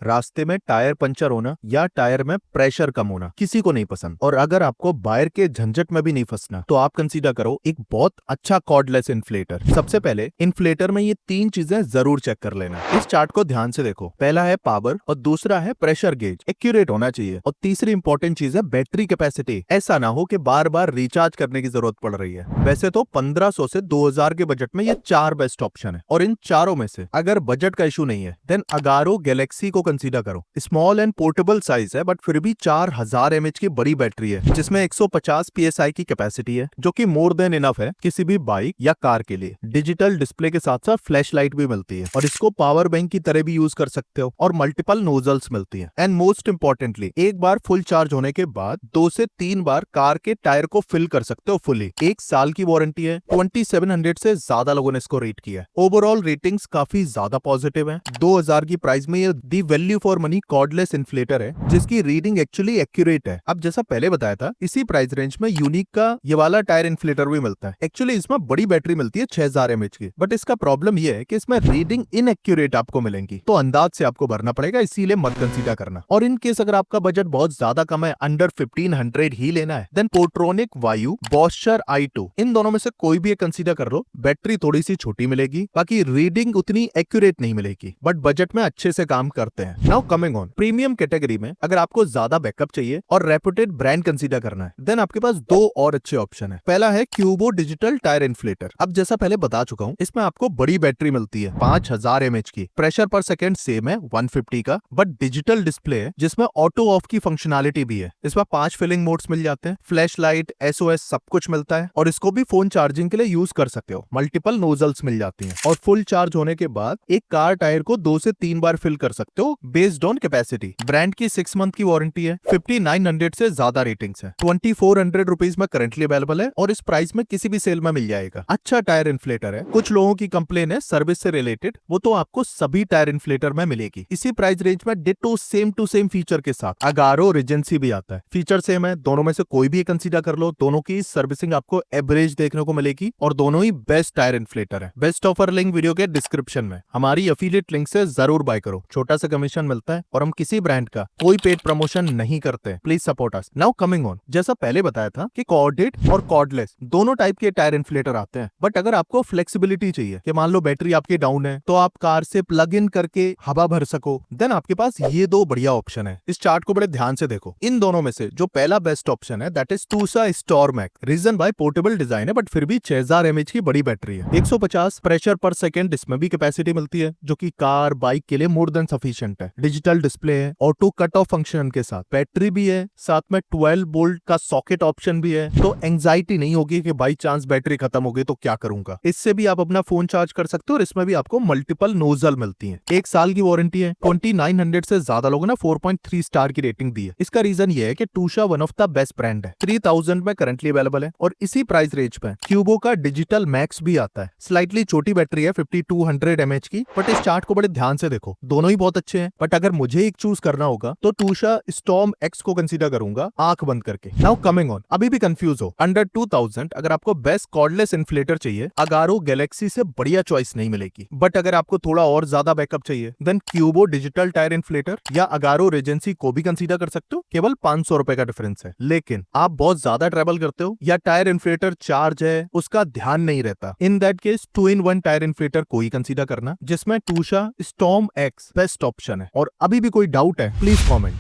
रास्ते में tyre puncture होना या टायर में प्रेशर कम होना किसी को नहीं पसंद। और अगर आपको बायर के झंझट में भी नहीं फंसना तो आप कंसीडर करो एक बहुत अच्छा कॉर्डलेस इन्फ्लेटर। सबसे पहले इन्फ्लेटर में ये 3 चीजें जरूर चेक कर लेना। इस चार्ट को ध्यान से देखो। पहला है पावर और दूसरा है प्रेशर गेज, एक्यूरेट होना चाहिए। और तीसरी इंपॉर्टेंट चीज है बैटरी कैपेसिटी। ऐसा ना हो कि बार बार रिचार्ज करने की जरूरत पड़ रही है। वैसे तो 1500 से 2000 के बजट में ये 4 बेस्ट ऑप्शन है। और इन चारों में से अगर बजट का इशू नहीं है देन अगारो गैलेक्सी को कंसीडर करो। स्मॉल एंड पोर्टेबल साइज है बट फिर भी 4000 mAh की बड़ी बैटरी है जिसमें 150 psi की कैपेसिटी है जो कि मोर देन इनफ है किसी भी बाइक या कार के लिए। डिजिटल डिस्प्ले के साथ साथ फ्लैश लाइट भी मिलती है और इसको पावर बैंक की तरह भी यूज कर सकते हो। और मल्टीपल नोजल्स मिलती है। एंड मोस्ट इंपॉर्टेंटली एक बार फुल चार्ज होने के बाद 2 से 3 बार कार के टायर को फिल कर सकते हो फुली। 1 साल की वारंटी है। 2700 से ज्यादा लोगों ने इसको रेट किया है। ओवरऑल रेटिंग्स काफी ज्यादा पॉजिटिव है। 2000 की प्राइस में ये the value for money cordless inflator है जिसकी रीडिंग एक्चुअली एक्यूरेट है। अब जैसा पहले बताया था इसी प्राइस रेंज में यूनिक का ये वाला टायर इन्फ्लेटर भी मिलता है। एक्चुअली इसमें बड़ी बैटरी मिलती है 6000 mAh की, बट इसका प्रॉब्लम ये है कि इसमें रीडिंग इनएक्यूरेट आपको मिलेंगी तो अंदाज से आपको भरना पड़ेगा, इसीलिए मत कंसीडर करना। और इन केस अगर आपका बजट बहुत ज्यादा कम है, अंडर 1500 ही लेना है, देन पोर्ट्रोनिक वायु बॉस्चर i2 इन दोनों में से कोई भी एक कंसीडर कर लो। बैटरी थोड़ी सी छोटी मिलेगी, बाकी रीडिंग उतनी एक्यूरेट नहीं मिलेगी, बट बजट में अच्छे से काम करते हैं। Now coming on premium category में अगर आपको ज्यादा बैकअप चाहिए और रेपुटेड ब्रांड कंसीडर करना है देन आपके पास 2 और अच्छे ऑप्शन है। पहला है क्यूबो डिजिटल टायर इन्फ्लेटर। अब जैसा पहले बता चुका हूं इसमें आपको बड़ी बैटरी मिलती है 5000 mAh की। प्रेशर पर सेकंड सेम है 150 का, बट डिजिटल डिस्प्ले है जिसमें ऑटो ऑफ की फंक्शनैलिटी भी है। इसमें 5 फिलिंग मोड्स मिल जाते हैं, फ्लैश लाइट, SOS सब कुछ मिलता है। और इसको भी फोन चार्जिंग के लिए यूज कर सकते हो। मल्टीपल नोजल्स मिल जाती हैं और फुल चार्ज होने के बाद एक कार टायर को 2 से 3 बार फिल कर सकते हो बेस्ड ऑन कैपेसिटी। ब्रांड की 6 मंथ की वारंटी है। 5900 से ज्यादा रेटिंग्स है। 2400 रुपीज में करंटली अवेलेबल है और इस प्राइस में किसी भी सेल में मिल जाएगा। अच्छा टायर इन्फ्लेटर है। कुछ लोगों की कंप्लेन है सर्विस से रिलेटेड, वो तो आपको सभी टायर इन्फ्लेटर में मिलेगी। इसी प्राइस रेंज में ditto same to same feature के साथ अगारो रीजेंसी भी आता है। फीचर सेम है, दोनों में से कोई भी कंसीडर कर लो। दोनों की सर्विसिंग आपको एवरेज देखने को मिलेगी और दोनों ही बेस्ट टायर इन्फ्लेटर है। बेस्ट ऑफर लिंक वीडियो के डिस्क्रिप्शन में। हमारी एफिलिएट लिंक से जरूर बाय करो, छोटा सा कमीशन मिलता है और हम किसी ब्रांड का कोई पेड प्रमोशन नहीं करते। Please support us. Now coming on, जैसा पहले बताया था कि कॉर्डेड और कॉर्डलेस दोनों टाइप के टायर इन्फ्लेटर आते हैं, बट अगर आपको फ्लेक्सिबिलिटी चाहिए कि मान लो बैटरी आपकी डाउन है तो आप कार से प्लग इन करके हवा भर सको, देन आपके पास ये 2 बढ़िया ऑप्शन है। इस चार्ट को बड़े ध्यान से देखो। इन दोनों में से जो पहला बेस्ट ऑप्शन है that is Tusa storm X. Reason by portable design है बट फिर भी 6000 mAh की बड़ी बैटरी है। 150 प्रेशर पर सेकंड इसमें भी कैपेसिटी मिलती है जो कि कार बाइक के लिए मोर देन सफिशिएंट है। डिजिटल डिस्प्ले है, ऑटो कट ऑफ फंक्शन के साथ बैटरी भी है, साथ में 12 वोल्ट का सॉकेट ऑप्शन भी है। तो एंजाइटी नहीं होगी कि बाई चांस बैटरी खत्म हो गई तो क्या करूंगा। इससे भी आप अपना फोन चार्ज कर सकते हो और इसमें भी आपको मल्टीपल नोजल मिलती है। 1 साल की वारंटी है। 2900 से ज्यादा लोगों ने 4.3 स्टार की रेटिंग दी है। इसका रीजन ये है कि Tusa one of the best brand है। 3000 में करंटली अवेलेबल है और इसी प्राइस रेंज पे क्यूबो का डिजिटल मैक्स भी आता है। स्लाइटली छोटी बैटरी है 5200 mAh की, बट इस चार्ट को बड़े ध्यान से देखो। दोनों ही बहुत अच्छे हैं, बट अगर मुझे एक चूज करना होगा तो टूशा स्टॉर्म एक्स को कंसीडर करूंगा आंख बंद करके। नाउ कमिंग ऑन, अभी भी कंफ्यूज हो, अंडर 2000 अगर आपको बेस्ट कॉर्डलेस इन्फ्लेटर चाहिए अगारो गैलेक्सी से बढ़िया चॉइस नहीं मिलेगी। बट अगर आपको थोड़ा और ज्यादा बैकअप चाहिए देन क्यूबो डिजिटल टायर इन्फ्लेटर या अगारो रीजेंसी को भी कंसीडर कर सकते हो। केवल 500 रुपए का डिफरेंस है। लेकिन आप बहुत ज्यादा ट्रेवल करते हो या टायर इन्फ्लेटर चार्ज है उसका ध्यान नहीं रहता, in that case 2-in-1 tyre inflator को ही कंसीडर करना जिसमें टूशा स्टॉर्म एक्स बेस्ट ऑप्शन है। और अभी भी कोई डाउट है प्लीज कॉमेंट।